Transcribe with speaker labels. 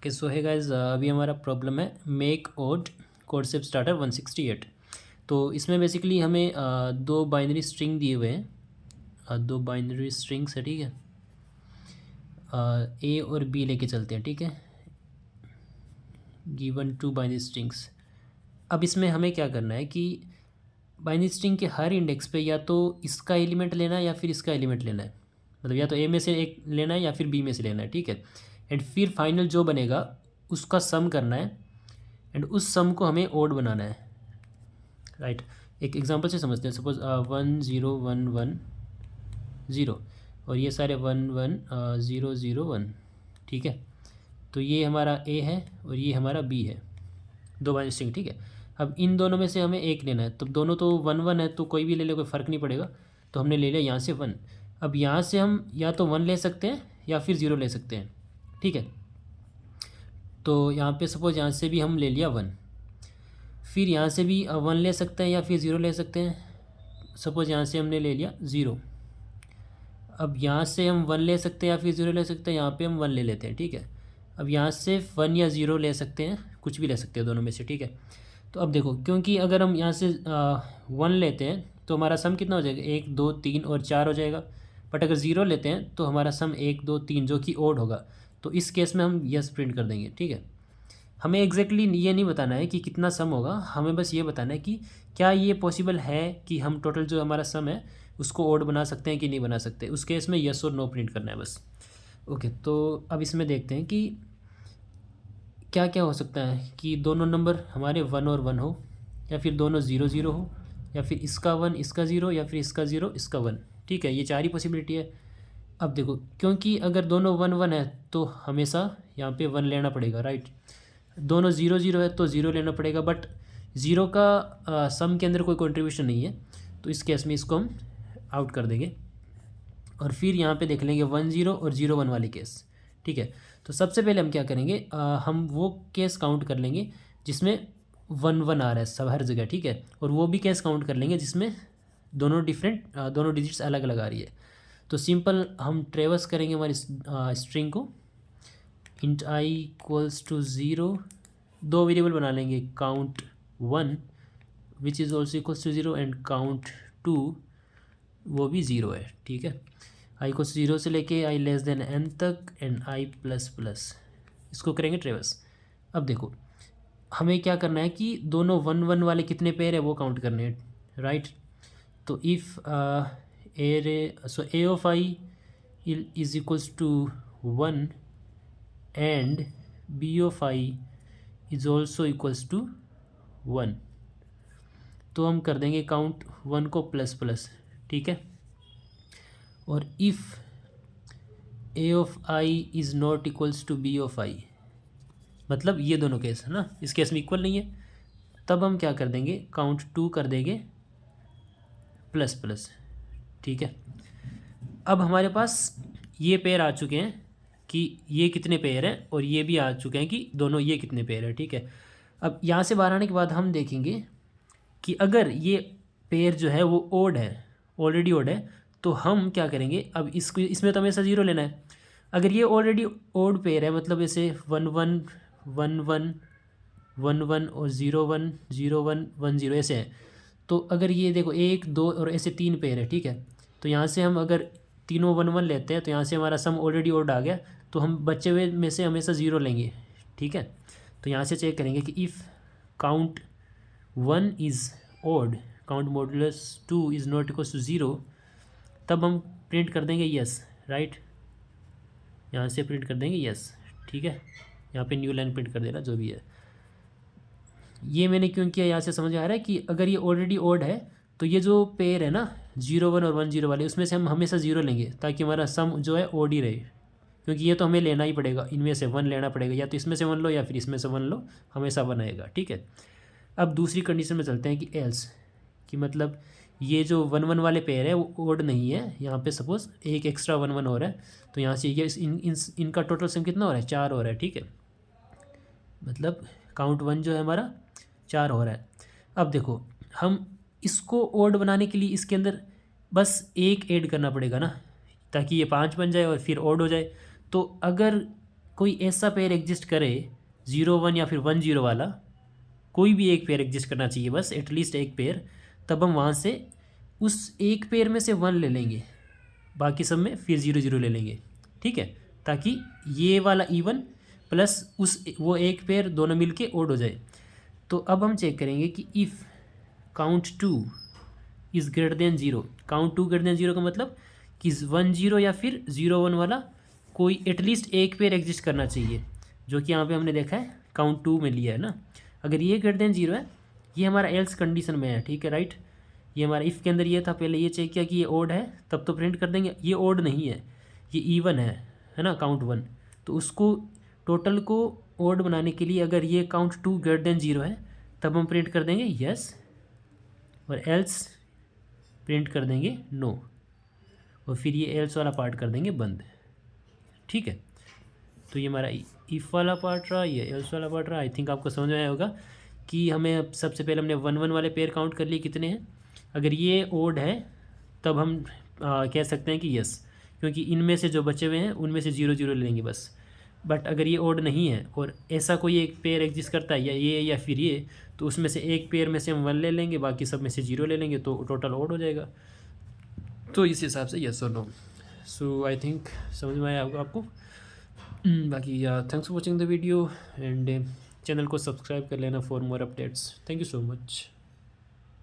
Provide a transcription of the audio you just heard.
Speaker 1: Okay so है guys, अभी हमारा प्रॉब्लम है मेक ओड कोड सेप स्टार्टर 168। तो इसमें बेसिकली हमें दो बाइनरी स्ट्रिंग दिए हुए हैं, दो बाइनरी स्ट्रिंग्स है, ठीक है। ए और बी लेके चलते हैं, ठीक है। Given two binary strings. अब इसमें हमें क्या करना है कि बाइनरी स्ट्रिंग के हर इंडेक्स पे या तो इसका एलिमेंट लेना है या फिर इसका एलिमेंट लेना है, मतलब या तो ए में से एक लेना है या फिर बी में से लेना है, ठीक है। एंड फिर फाइनल जो बनेगा उसका सम करना है एंड उस सम को हमें ओड बनाना है, राइट। एक एग्जांपल से समझते हैं। सपोज 1 0 1 1 0 और ये सारे 1 1 0 0 1, ठीक है। तो ये हमारा ए है और ये हमारा बी है, दो बाइनरी स्ट्रिंग, ठीक है। अब इन दोनों में से हमें एक लेना है, तो दोनों तो 1 1 है, तो कोई भी ले ले, कोई फ़र्क नहीं पड़ेगा। तो हमने ले लिया यहाँ से 1। अब यहाँ से हम या तो 1 ले सकते हैं या फिर 0 ले सकते हैं, ठीक है। तो यहाँ पे सपोज यहाँ से भी हम ले लिया 1, फिर यहाँ से भी 1 ले सकते हैं या फिर 0 ले सकते हैं। सपोज यहाँ से हमने ले लिया 0। अब यहाँ से हम 1 ले सकते हैं या फिर 0 ले सकते हैं, यहाँ पे हम 1 ले लेते हैं, ठीक है। अब यहाँ से 1 या 0 ले सकते हैं, कुछ भी ले सकते हैं दोनों में से, ठीक है। तो अब देखो, क्योंकि अगर हम यहाँ से 1 लेते हैं तो हमारा सम कितना हो जाएगा, 1 2 3 और 4 हो जाएगा। बट अगर 0 लेते हैं तो हमारा सम 1 2 3 जो कि ओड होगा। तो इस केस में हम यस प्रिंट कर देंगे, ठीक है। हमें एग्जैक्टली ये नहीं बताना है कि कितना सम होगा, हमें बस ये बताना है कि क्या ये पॉसिबल है कि हम टोटल जो हमारा सम है उसको ओड बना सकते हैं कि नहीं बना सकते। उस केस में यस और नो प्रिंट करना है बस। ओके, तो अब इसमें देखते हैं कि क्या क्या हो सकता है कि दोनों नंबर हमारे 1 और 1 हो, या फिर दोनों 0 0 हो, या फिर इसका 1 इसका 0, या फिर इसका 0 इसका 1, ठीक है। ये चार ही पॉसिबिलिटी है। अब देखो, क्योंकि अगर दोनों 1 1 है तो हमेशा यहाँ पे 1 लेना पड़ेगा, राइट। दोनों 0 0 है तो 0 लेना पड़ेगा, बट 0 का सम के अंदर कोई कंट्रीब्यूशन नहीं है, तो इस केस में इसको हम आउट कर देंगे। और फिर यहाँ पे देख लेंगे 1 0 और 0 1 वाले केस, ठीक है। तो सबसे पहले हम क्या करेंगे, हम वो केस काउंट कर लेंगे जिसमें 1 1 आ रहा है सब हर जगह, ठीक है। और वो भी केस काउंट कर लेंगे जिसमें दोनों दोनों डिजिट्स अलग अलग आ रही है। तो सिंपल हम ट्रेवर्स करेंगे हमारी स्ट्रिंग को। इंट आई इक्वल्स टू 0, दो वेरिएबल बना लेंगे, count 1 which is also equals to 0 and count 2 वो भी 0 है, ठीक है। आई को 0 से लेके आई लेस देन n तक एंड आई प्लस प्लस, इसको करेंगे ट्रेवर्स। अब देखो, हमें क्या करना है कि दोनों 1 1 वाले कितने पेयर है वो काउंट करने हैं, राइट। तो if A of i is equals to 1 and b of i is also equals to 1, तो हम कर देंगे काउंट 1 को प्लस प्लस, ठीक है। और if A of I is not equals to B of I, मतलब ये दोनों केस है ना, इस केस में इक्वल नहीं है, तब हम क्या कर देंगे, काउंट 2 कर देंगे प्लस प्लस, ठीक है। अब हमारे पास ये पेयर आ चुके हैं कि ये कितने पेयर हैं, और ये भी आ चुके हैं कि दोनों ये कितने पेयर हैं, ठीक है। अब यहाँ से बाहर आने के बाद हम देखेंगे कि अगर ये पेयर जो है वो ओड है, ऑलरेडी ओड है, तो हम क्या करेंगे, अब इसको इसमें तो हमेशा 0 लेना है। अगर ये ऑलरेडी ओड पेयर है, मतलब ऐसे 1 1 1 1 1 1 और 0 1 0 1 1 0 ऐसे हैं, तो अगर ये देखो 1 2 और ऐसे 3 पेयर है, ठीक है। तो यहाँ से हम अगर तीनों 1 1 लेते हैं तो यहाँ से हमारा सम ऑलरेडी ओड आ गया, तो हम बचे हुए में से हमेशा 0 लेंगे, ठीक है। तो यहाँ से चेक करेंगे कि if count 1 is odd, count modulus 2 is not equals to 0, तब हम प्रिंट कर देंगे यस, राइट। यहाँ से प्रिंट कर देंगे यस, ठीक है। यहाँ पे न्यू लाइन प्रिंट कर देना, जो भी है। ये मैंने क्यों किया, यहाँ से समझ आ रहा है कि अगर ये ऑलरेडी ओड है तो ये जो पेयर है ना 0 1 और 1 0 वाले, उसमें से हम हमेशा 0 लेंगे ताकि हमारा सम जो है ओड ही रहे, क्योंकि ये तो हमें लेना ही पड़ेगा, इनमें से 1 लेना पड़ेगा, या तो इसमें से 1 लो या फिर इसमें से 1 लो, हमेशा 1 आएगा, ठीक है। अब दूसरी कंडीशन में चलते हैं कि एल्स, कि मतलब ये जो 1 1 वाले पेयर है वो ओड नहीं है, यहाँ पे सपोज एक एक्स्ट्रा 1 1 हो रहा है, तो यहाँ से ये इनका टोटल सम कितना हो रहा है, 4 हो रहा है, ठीक है। मतलब काउंट 1 जो है हमारा 4 हो रहा है। अब देखो, हम इसको ओड बनाने के लिए इसके अंदर बस एक ऐड करना पड़ेगा ना, ताकि ये 5 बन जाए और फिर ओड हो जाए। तो अगर कोई ऐसा पेयर एग्जिस्ट करे 0 1 या फिर 1 0 वाला, कोई भी एक पेयर एग्जिस्ट करना चाहिए बस, एटलीस्ट एक पेयर, तब हम वहाँ से उस एक पेयर में से 1 ले लेंगे, बाकी सब में फिर 0 0 ले लेंगे, ठीक है, ताकि ये वाला इवन प्लस उस वो एक पेयर दोनों मिलके ओड हो जाए। तो अब हम चेक करेंगे कि if count 2 is greater than 0, count 2 greater than 0 का मतलब कि 1 0 या फिर 0 1 वाला कोई एटलीस्ट एक पेयर एग्जिस्ट करना चाहिए, जो कि यहाँ पे हमने देखा है काउंट 2 में लिया है ना। अगर ये ग्रेटर देन 0 है, ये हमारा एल्स कंडीशन में है, ठीक है, राइट। ये हमारा इफ़ के अंदर ये था, पहले ये चेक किया कि ये ओड है, तब तो प्रिंट कर देंगे। ये ओड नहीं है, ये इवन है ना, काउंट 1। तो उसको टोटल को ओड बनाने के लिए अगर ये काउंट 2 ग्रेटर देन 0 है, तब हम प्रिंट कर देंगे यस, और एल्स प्रिंट कर देंगे नो, और फिर ये एल्स वाला पार्ट कर देंगे बंद, ठीक है। तो ये हमारा इफ़ वाला पार्ट रहा, ये एल्स वाला पार्ट रहा। आई थिंक आपको समझ में आया होगा कि हमें अब सबसे पहले हमने 1 1 वाले पेयर काउंट कर लिए कितने हैं। अगर ये ओड है तब हम कह सकते हैं कि यस, क्योंकि इनमें से जो बचे हुए हैं उनमें से 0 0 ले लेंगे बस। बट अगर ये ओड नहीं है और ऐसा कोई एक पेयर एग्जिस्ट करता है, या ये या फिर ये, तो उसमें से एक पेयर में से हम 1 ले लेंगे, बाकी सब में से 0 ले लेंगे, तो टोटल ओड हो जाएगा। तो इस हिसाब से यस और नो। सो आई थिंक समझ में आया होगा आपको। बाकी thanks for watching the video, and channel को सब्सक्राइब कर लेना for more updates. Thank you so much.